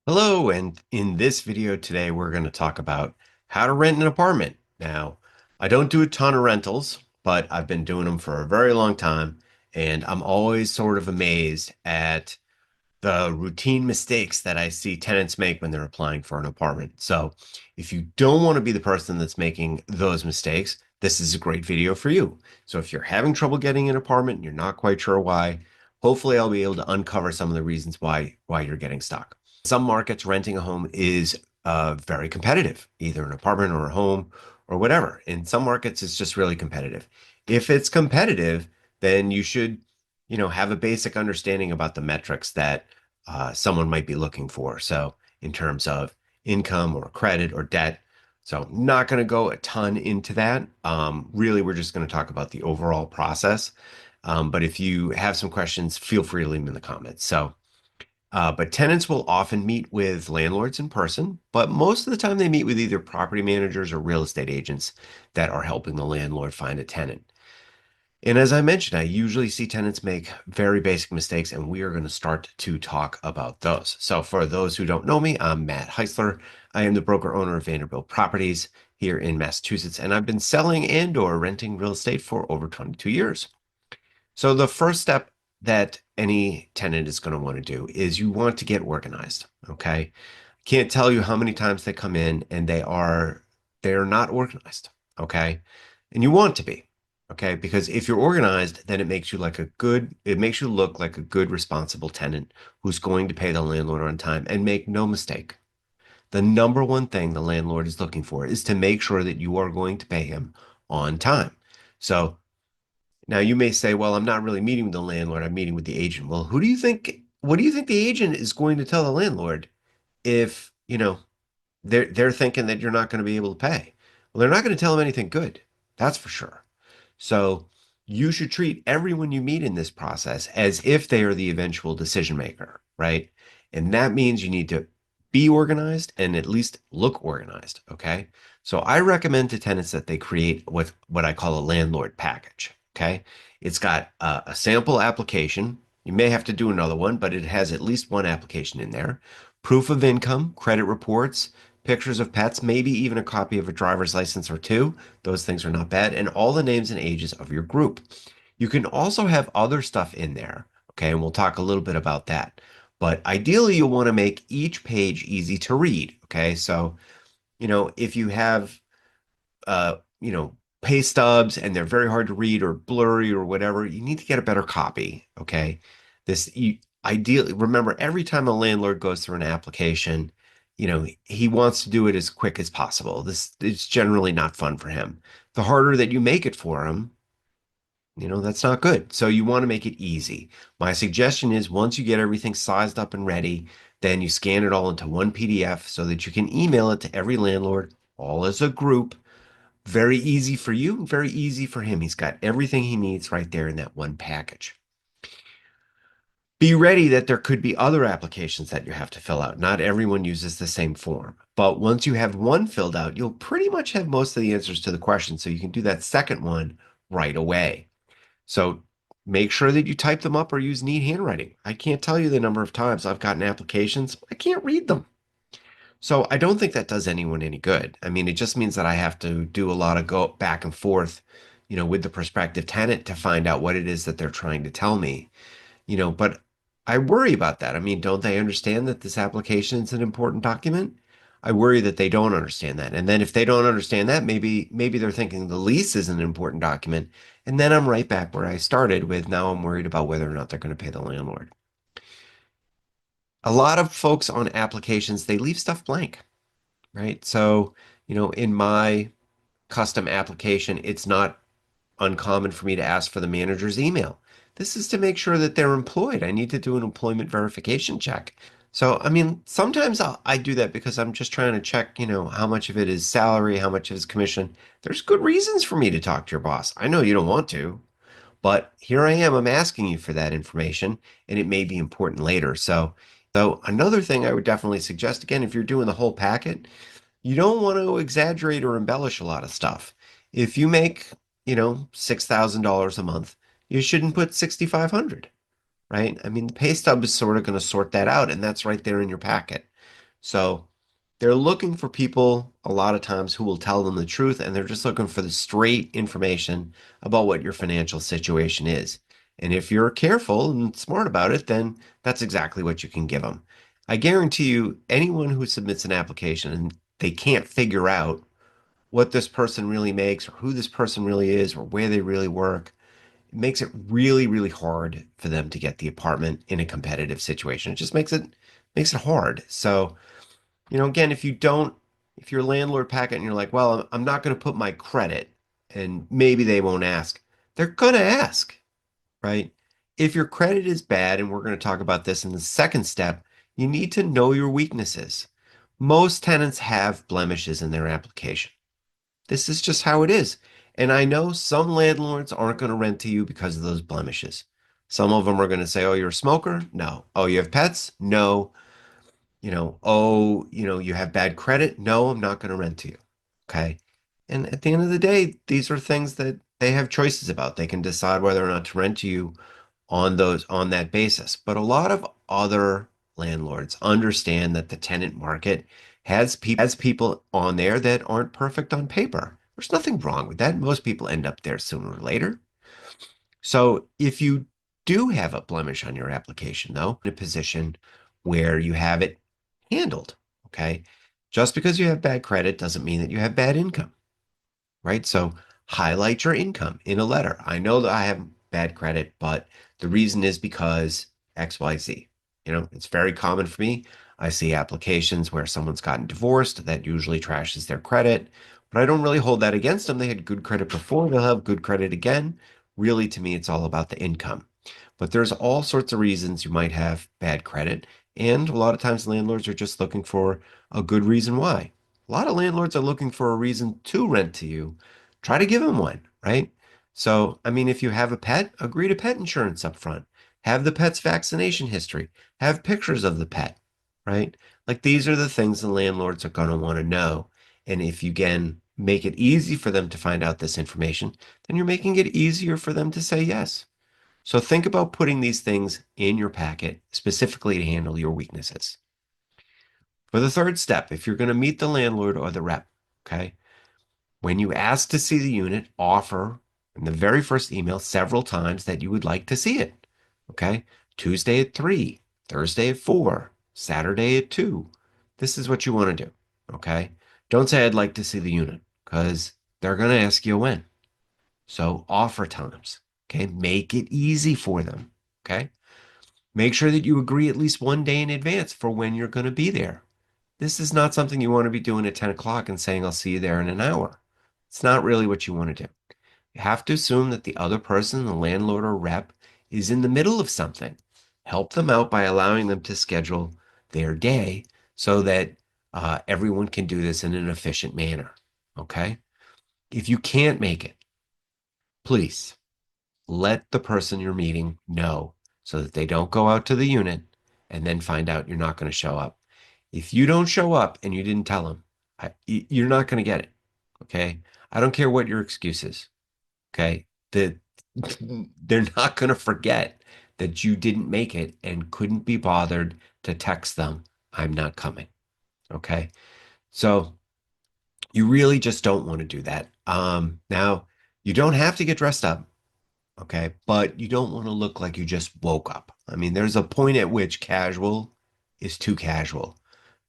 Hello, and in this video today, we're going to talk about how to rent an apartment. Now, I don't do a ton of rentals, but I've been doing them for a very long time, and I'm always sort of amazed at the routine mistakes that I see tenants make when they're applying for an apartment. So, if you don't want to be the person that's making those mistakes, this is a great video for you. So, if you're having trouble getting an apartment and you're not quite sure why, hopefully I'll be able to uncover some of the reasons why you're getting stuck. Some markets, renting a home is very competitive, either an apartment or a home or whatever. In some markets, it's just really competitive. If it's competitive, then you should, have a basic understanding about the metrics that someone might be looking for. So, in terms of income or credit or debt. So, not going to go a ton into that. Really, we're just going to talk about the overall process. But if you have some questions, feel free to leave them in the comments. But tenants will often meet with landlords in person, but most of the time they meet with either property managers or real estate agents that are helping the landlord find a tenant. And as I mentioned, I usually see tenants make very basic mistakes, and we are going to start to talk about those. So, for those who don't know me, I'm Matt Heisler. I am the broker owner of Vanderbilt Properties here in Massachusetts, and I've been selling and/or renting real estate for over 22 years. So, the first step that any tenant is going to want to do is you want to get organized. Okay. Can't tell you how many times they come in and they're not organized. Okay. And you want to be. Okay. Because if you're organized, then it makes you look like a good, responsible tenant who's going to pay the landlord on time. And make no mistake, the number one thing the landlord is looking for is to make sure that you are going to pay him on time. So now you may say, well, I'm not really meeting with the landlord, I'm meeting with the agent. Well, what do you think the agent is going to tell the landlord if, they're thinking that you're not going to be able to pay? Well, they're not going to tell him anything good. That's for sure. So you should treat everyone you meet in this process as if they are the eventual decision maker, right? And that means you need to be organized and at least look organized, okay? So I recommend to tenants that they create what I call a landlord package, okay? It's got a sample application. You may have to do another one, but it has at least one application in there. Proof of income, credit reports, pictures of pets, maybe even a copy of a driver's license or two. Those things are not bad. And all the names and ages of your group. You can also have other stuff in there. Okay. And we'll talk a little bit about that. But ideally, you'll want to make each page easy to read. Okay. So, if you have, uh, you know, pay stubs and they're very hard to read or blurry or whatever, you need to get a better copy. Okay. Ideally, remember, every time a landlord goes through an application, he wants to do it as quick as possible. This it's generally not fun for him. The harder that you make it for him, that's not good. So you want to make it easy. My suggestion is once you get everything sized up and ready, then you scan it all into one PDF so that you can email it to every landlord all as a group. Very easy for you, very easy for him. He's got everything he needs right there in that one package. Be ready that there could be other applications that you have to fill out. Not everyone uses the same form. But once you have one filled out, you'll pretty much have most of the answers to the question. So you can do that second one right away. So make sure that you type them up or use neat handwriting. I can't tell you the number of times I've gotten applications, I can't read them. So I don't think that does anyone any good. I mean, it just means that I have to do a lot of go back and forth, with the prospective tenant to find out what it is that they're trying to tell me, but I worry about that. I mean, don't they understand that this application is an important document? I worry that they don't understand that. And then if they don't understand that, maybe they're thinking the lease is an important document. And then I'm right back where I started with now I'm worried about whether or not they're going to pay the landlord. A lot of folks on applications, they leave stuff blank, right? So, in my custom application, it's not uncommon for me to ask for the manager's email. This is to make sure that they're employed. I need to do an employment verification check. So, I mean, sometimes I do that because I'm just trying to check, how much of it is salary, how much of it is commission. There's good reasons for me to talk to your boss. I know you don't want to, but here I am. I'm asking you for that information, and it may be important later. So another thing I would definitely suggest, again, if you're doing the whole packet, you don't want to exaggerate or embellish a lot of stuff. If you make, $6,000 a month, you shouldn't put 6,500, right? I mean, the pay stub is sort of going to sort that out, and that's right there in your packet. So they're looking for people a lot of times who will tell them the truth, and they're just looking for the straight information about what your financial situation is. And if you're careful and smart about it, then that's exactly what you can give them. I guarantee you, anyone who submits an application and they can't figure out what this person really makes or who this person really is or where they really work, it makes it really, really hard for them to get the apartment in a competitive situation. It just makes it hard. So, again, if you're a landlord packet and you're like, well, I'm not going to put my credit and maybe they won't ask, they're going to ask, right? If your credit is bad, and we're going to talk about this in the second step, you need to know your weaknesses. Most tenants have blemishes in their application. This is just how it is. And I know some landlords aren't going to rent to you because of those blemishes. Some of them are going to say, oh, you're a smoker? No. Oh, you have pets? No. You have bad credit? No, I'm not going to rent to you. Okay. And at the end of the day, these are things that they have choices about. They can decide whether or not to rent to you on that basis. But a lot of other landlords understand that the tenant market has people on there that aren't perfect on paper. There's nothing wrong with that. Most people end up there sooner or later. So if you do have a blemish on your application, though, in a position where you have it handled, okay? Just because you have bad credit doesn't mean that you have bad income, right? So highlight your income in a letter. I know that I have bad credit, but the reason is because XYZ. It's very common for me. I see applications where someone's gotten divorced. That usually trashes their credit, but I don't really hold that against them. They had good credit before, they'll have good credit again. Really, to me, it's all about the income. But there's all sorts of reasons you might have bad credit. And a lot of times landlords are just looking for a good reason why. A lot of landlords are looking for a reason to rent to you. Try to give them one, right? So, I mean, if you have a pet, agree to pet insurance up front. Have the pet's vaccination history. Have pictures of the pet, right? Like these are the things the landlords are going to want to know. And if you can make it easy for them to find out this information, then you're making it easier for them to say yes. So think about putting these things in your packet specifically to handle your weaknesses. For the third step, if you're going to meet the landlord or the rep, okay, when you ask to see the unit, offer in the very first email several times that you would like to see it. Okay. Tuesday at 3, Thursday at 4, Saturday at 2. This is what you want to do. Okay. Don't say I'd like to see the unit because they're going to ask you when. So offer times. Okay. Make it easy for them. Okay. Make sure that you agree at least one day in advance for when you're going to be there. This is not something you want to be doing at 10 o'clock and saying, I'll see you there in an hour. It's not really what you want to do. You have to assume that the other person, the landlord or rep, is in the middle of something. Help them out by allowing them to schedule their day so that everyone can do this in an efficient manner. Okay? If you can't make it, please let the person you're meeting know so that they don't go out to the unit and then find out you're not going to show up. If you don't show up and you didn't tell them, you're not going to get it. Okay. I don't care what your excuse is. Okay. They're not going to forget that you didn't make it and couldn't be bothered to text them, I'm not coming. Okay. So you really just don't want to do that. Now, you don't have to get dressed up. Okay. But you don't want to look like you just woke up. I mean, there's a point at which casual is too casual.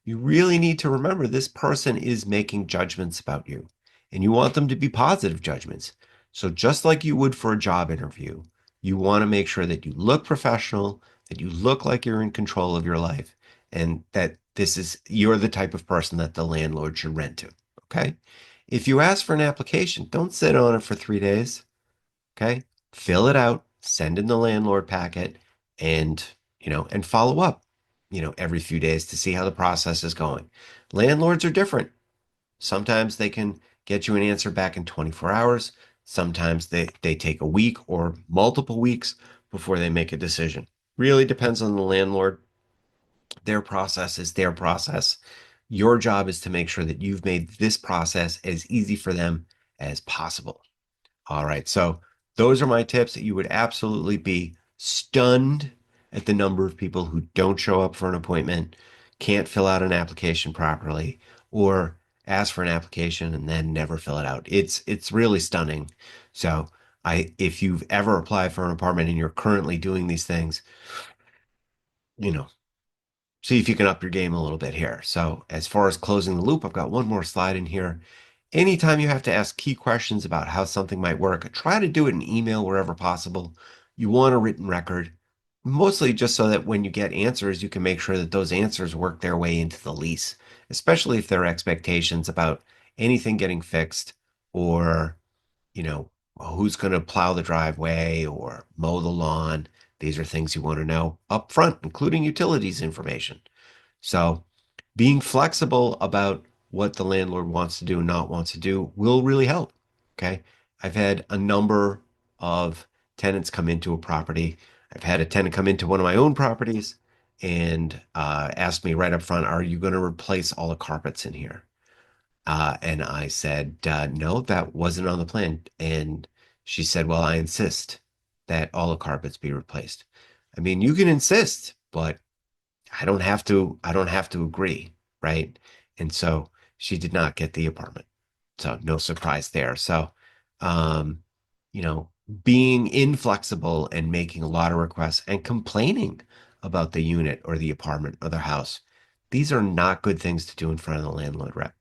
You really need to remember this person is making judgments about you, and you want them to be positive judgments. So, just like you would for a job interview, you want to make sure that you look professional, that you look like you're in control of your life, and that you're the type of person that the landlord should rent to. Okay. If you ask for an application, don't sit on it for 3 days. Okay. Fill it out, send in the landlord packet, and, and follow up, every few days to see how the process is going. Landlords are different. Sometimes they can get you an answer back in 24 hours. Sometimes they take a week or multiple weeks before they make a decision. Really depends on the landlord. Their process is their process. Your job is to make sure that you've made this process as easy for them as possible. All right. So those are my tips. You would absolutely be stunned at the number of people who don't show up for an appointment. can't fill out an application properly, or ask for an application and then never fill it out. It's really stunning. So if you've ever applied for an apartment and you're currently doing these things, you know, see if you can up your game a little bit here. So as far as closing the loop, I've got one more slide in here. Anytime you have to ask key questions about how something might work, try to do it in email wherever possible. You want a written record, mostly just so that when you get answers, you can make sure that those answers work their way into the lease, especially if there are expectations about anything getting fixed or, you know, who's going to plow the driveway or mow the lawn. These are things you want to know up front, including utilities information. So being flexible about what the landlord wants to do and not wants to do will really help. Okay. I've had a number of tenants come into a property. I've had a tenant come into one of my own properties and ask me right up front, are you going to replace all the carpets in here? And I said, no, that wasn't on the plan. And she said, well, I insist that all the carpets be replaced. I mean, you can insist, but I don't have to agree, right? And so she did not get the apartment. So no surprise there. So um, you know, being inflexible and making a lot of requests and complaining about the unit or the apartment or the house, these are not good things to do in front of the landlord rep.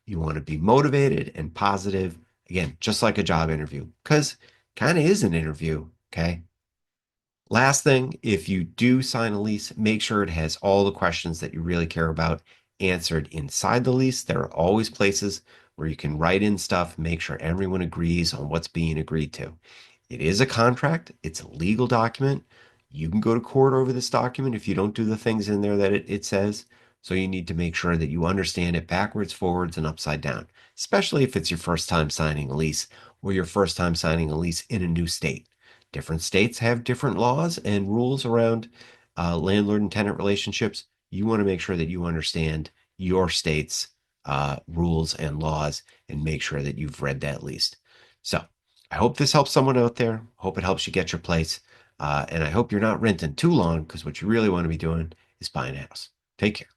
You want to be motivated and positive, again, just like a job interview, because kind of is an interview, okay? Last thing, if you do sign a lease, make sure it has all the questions that you really care about answered inside the lease. There are always places where you can write in stuff, make sure everyone agrees on what's being agreed to. It is a contract, it's a legal document. You can go to court over this document if you don't do the things in there that it says. So you need to make sure that you understand it backwards, forwards, and upside down, especially if it's your first time signing a lease or your first time signing a lease in a new state. Different states have different laws and rules around landlord and tenant relationships. You want to make sure that you understand your state's rules and laws and make sure that you've read that lease. So I hope this helps someone out there. Hope it helps you get your place. And I hope you're not renting too long because what you really want to be doing is buying a house. Take care.